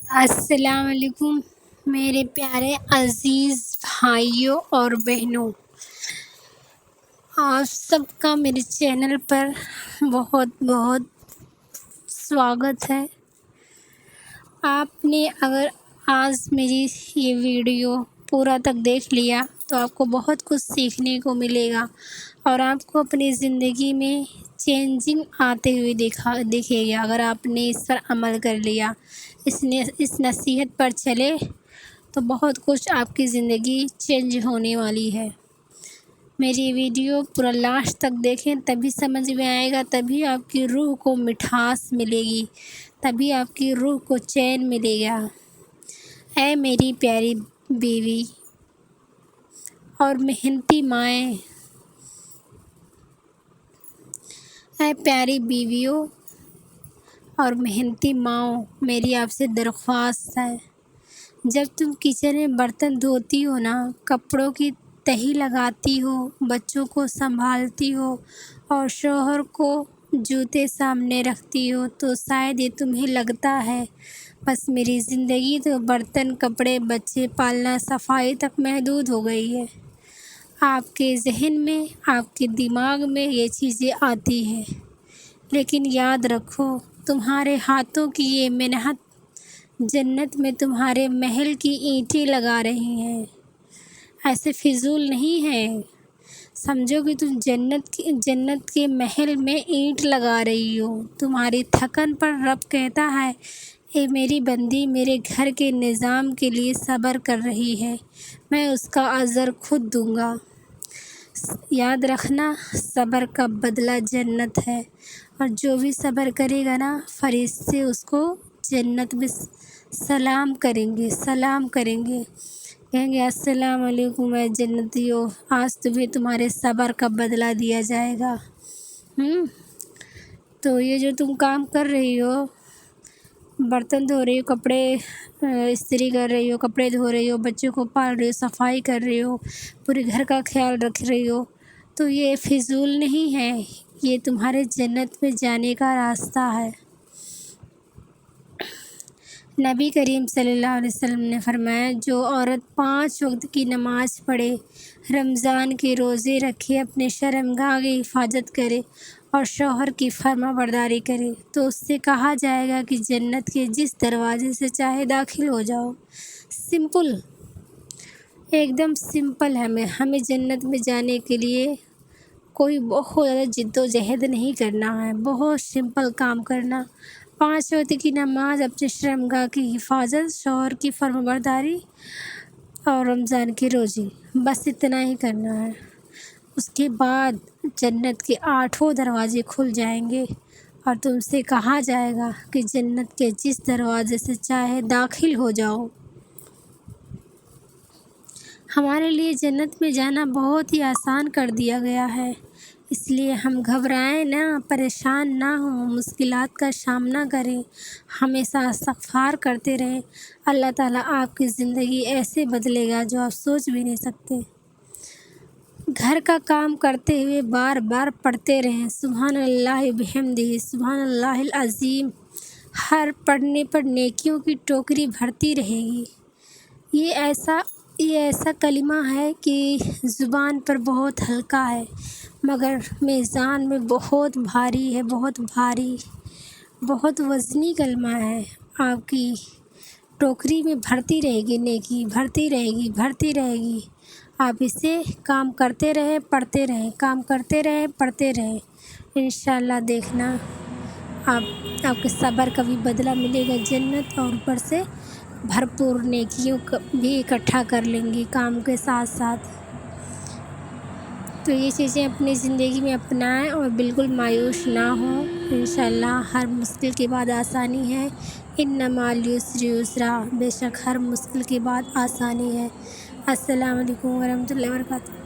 السلام علیکم میرے پیارے عزیز بھائیوں اور بہنوں، آپ سب کا میرے چینل پر بہت بہت سواگت ہے۔ آپ نے اگر آج میری یہ ویڈیو پورا تک دیکھ لیا تو آپ کو بہت کچھ سیکھنے کو ملے گا اور آپ کو اپنی زندگی میں چینجنگ آتے ہوئے دیکھے گا اگر آپ نے اس پر عمل کر لیا، اس نصیحت پر چلے تو بہت کچھ آپ کی زندگی چینج ہونے والی ہے۔ میری ویڈیو پورا لاسٹ تک دیکھیں، تبھی سمجھ میں آئے گا، تبھی آپ کی روح کو مٹھاس ملے گی، تبھی آپ کی روح کو چین ملے گا۔ اے میری پیاری بیوی اور محنتی مائیں، اے پیاری بیویوں اور محنتی ماؤں، میری آپ سے درخواست ہے، جب تم کچن میں برتن دھوتی ہو نا، کپڑوں کی تہی لگاتی ہو، بچوں کو سنبھالتی ہو اور شوہر کو جوتے سامنے رکھتی ہو، تو شاید یہ تمہیں لگتا ہے بس میری زندگی تو برتن، کپڑے، بچے پالنا، صفائی تک محدود ہو گئی ہے۔ آپ کے ذہن میں، آپ کے دماغ میں یہ چیزیں آتی ہیں، لیکن یاد رکھو تمہارے ہاتھوں کی یہ محنت جنت میں تمہارے محل کی اینٹیں لگا رہی ہیں، ایسے فضول نہیں ہے۔ سمجھو کہ تم جنت کے محل میں اینٹ لگا رہی ہو۔ تمہاری تھکن پر رب کہتا ہے، اے میری بندی میرے گھر کے نظام کے لیے صبر کر رہی ہے، میں اس کا اجر خود دوں گا۔ یاد رکھنا، صبر کا بدلہ جنت ہے، اور جو بھی صبر کرے گا نا، فرشتے اس کو جنت میں سلام کریں گے، کہیں گے السلام علیکم اے جنتیوں، آج تمہیں تمہارے صبر کا بدلہ دیا جائے گا۔ تو یہ جو تم کام کر رہی ہو، برتن دھو رہی ہو، کپڑے استری کر رہی ہو، کپڑے دھو رہی ہو، بچوں کو پال رہی ہو، صفائی کر رہی ہو، پورے گھر کا خیال رکھ رہی ہو، تو یہ فضول نہیں ہے، یہ تمہارے جنت میں جانے کا راستہ ہے۔ نبی کریم صلی اللہ علیہ وسلم نے فرمایا، جو عورت 5 وقت کی نماز پڑھے، رمضان کے روزے رکھے، اپنے شرمگاہ کی حفاظت کرے اور شوہر کی فرما برداری کرے، تو اس سے کہا جائے گا کہ جنت کے جس دروازے سے چاہے داخل ہو جاؤ۔ سمپل، ایک دم سمپل ہے۔ ہمیں جنت میں جانے کے لیے کوئی بہت زیادہ جد و جہد نہیں کرنا ہے، بہت سمپل کام کرنا، 5 وقت کی نماز، اپنے شرمگاہ کی حفاظت، شوہر کی فرمانبرداری اور رمضان کی روزے، بس اتنا ہی کرنا ہے۔ اس کے بعد جنت کے 8 دروازے کھل جائیں گے اور تم سے کہا جائے گا کہ جنت کے جس دروازے سے چاہے داخل ہو جاؤ۔ ہمارے لیے جنت میں جانا بہت ہی آسان کر دیا گیا ہے، اس لیے ہم گھبرائیں نہ، پریشان نہ ہوں، مشکلات کا سامنا کریں، ہمیشہ استغفار کرتے رہیں۔ اللہ تعالیٰ آپ کی زندگی ایسے بدلے گا جو آپ سوچ بھی نہیں سکتے۔ گھر کا کام کرتے ہوئے بار بار پڑھتے رہیں، سبحان اللہ بحمدہ، سبحان اللہ العظیم، ہر پڑھنے پر نیکیوں کی ٹوکری بھرتی رہے گی۔ یہ ایسا کلمہ ہے کہ زبان پر بہت ہلکا ہے، مگر میزان میں بہت بھاری ہے، بہت وزنی کلمہ ہے۔ آپ کی ٹوکری میں بھرتی رہے گی نیکی، بھرتی رہے گی۔ آپ اسے کام کرتے رہیں، پڑھتے رہیں، کام کرتے رہیں، پڑھتے رہیں، انشاءاللہ دیکھنا آپ کے صبر کا بھی بدلہ ملے گا جنت، اور اوپر سے بھرپور نیکیوں بھی اکٹھا کر لیں گی کام کے ساتھ ساتھ۔ تو یہ چیزیں اپنی زندگی میں اپنائیں اور بالکل مایوس نہ ہوں، انشاءاللہ ہر مشکل کے بعد آسانی ہے، ان مع العسر یسرا، بے شک ہر مشکل کے بعد آسانی ہے۔ السلام علیکم ورحمۃ اللہ وبرکاتہ۔